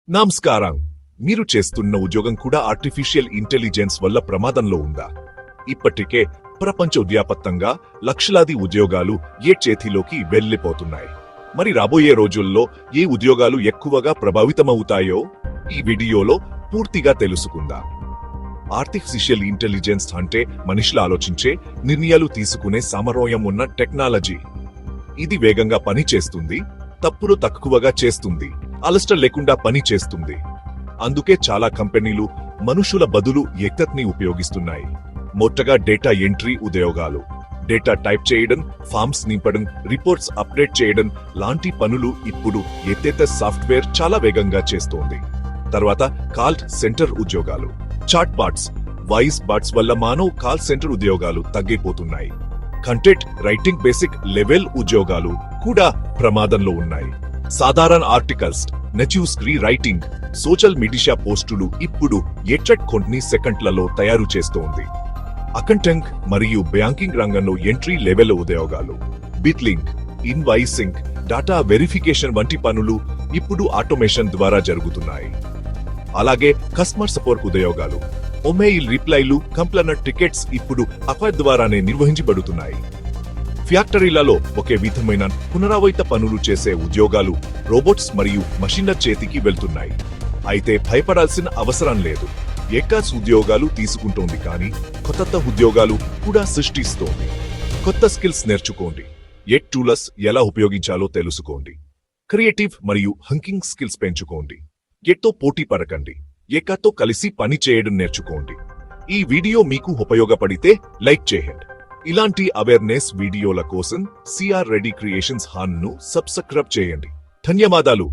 నమస్కారం. మీరు చేస్తున్న ఉద్యోగం కూడా ఆర్టిఫిషియల్ ఇంటెలిజెన్స్ వల్ల ప్రమాదంలో ఉందా? ఇప్పటికే ప్రపంచవ్యాప్తంగా లక్షలాది ఉద్యోగాలు ఏ చేతిలోకి వెళ్లిపోతున్నాయి. మరి రాబోయే రోజుల్లో ఏ ఉద్యోగాలు ఎక్కువగా ప్రభావితమవుతాయో ఈ వీడియోలో పూర్తిగా తెలుసుకుందాం. ఆర్టిఫిషియల్ ఇంటెలిజెన్స్ అంటే మనిషిలా ఆలోచించే, నిర్ణయాలు తీసుకునే సామర్థ్యం ఉన్న టెక్నాలజీ. ఇది వేగంగా పని చేస్తుంది, తప్పులు తక్కువగా చేస్తుంది, అలస్టర్ లేకుండా పని చేస్తుంది. అందుకే చాలా కంపెనీలు మనుషుల బదులు ఏఐని ఉపయోగిస్తున్నాయి. మొట్టగా డేటా ఎంట్రీ ఉద్యోగాలు, డేటా టైప్ చేయడం, ఫామ్స్ నింపడం, రిపోర్ట్స్ అప్డేట్ చేయడం లాంటి పనులు ఇప్పుడు ఏఐతో సాఫ్ట్వేర్ చాలా వేగంగా చేస్తోంది. తర్వాత కాల్ సెంటర్ ఉద్యోగాలు, చాట్ బాట్స్, వాయిస్ బాట్స్ వల్ల మానవ కాల్ సెంటర్ ఉద్యోగాలు తగ్గిపోతున్నాయి. కంటెంట్ రైటింగ్ బేసిక్ లెవెల్ ఉద్యోగాలు కూడా ప్రమాదంలో ఉన్నాయి. సాధారణ articles, news writing, social media పోస్టులు ఇప్పుడు కొన్ని సెకండ్లలో తయారు చేస్తోంది. అకౌంటింగ్ మరియు బ్యాంకింగ్ రంగంలో ఎంట్రీ లెవెల్ ఉద్యోగాలు, బిల్లింగ్, ఇన్వాయిసింగ్, డేటా వెరిఫికేషన్ వంటి పనులు ఇప్పుడు ఆటోమేషన్ ద్వారా జరుగుతున్నాయి. అలాగే కస్టమర్ సపోర్ట్ ఉద్యోగాలు, మెయిల్ రిప్లైలు, కంప్లైంట్ టికెట్స్ ఇప్పుడు అఫైర్ ద్వారానే నిర్వహించబడుతున్నాయి. ఫ్యాక్టరీలలో ఒకే విధమైన పునరావృత పనులు చేసే ఉద్యోగాలు రోబోట్స్ మరియు మషిన్ల చేతికి వెళ్తున్నాయి. అయితే భయపడాల్సిన అవసరం లేదు. ఏకాస్ ఉద్యోగాలు తీసుకుంటోంది, కానీ కొత్త ఉద్యోగాలు కూడా సృష్టిస్తోంది. కొత్త స్కిల్స్ నేర్చుకోండి, ఏ టూల్స్ ఎలా ఉపయోగించాలో తెలుసుకోండి, క్రియేటివ్ మరియు హంకింగ్ స్కిల్స్ పెంచుకోండి, ఏతో పోటీ పడకండి, ఏకాతో కలిసి పని చేయడం నేర్చుకోండి. ఈ వీడియో మీకు ఉపయోగపడితే లైక్ చేయండి. ఇలాంటి అవేర్నెస్ వీడియోల కోసం సిఆర్ రెడ్డి క్రియేషన్స్ ను సబ్స్క్రైబ్ చేయండి. ధన్యవాదాలు.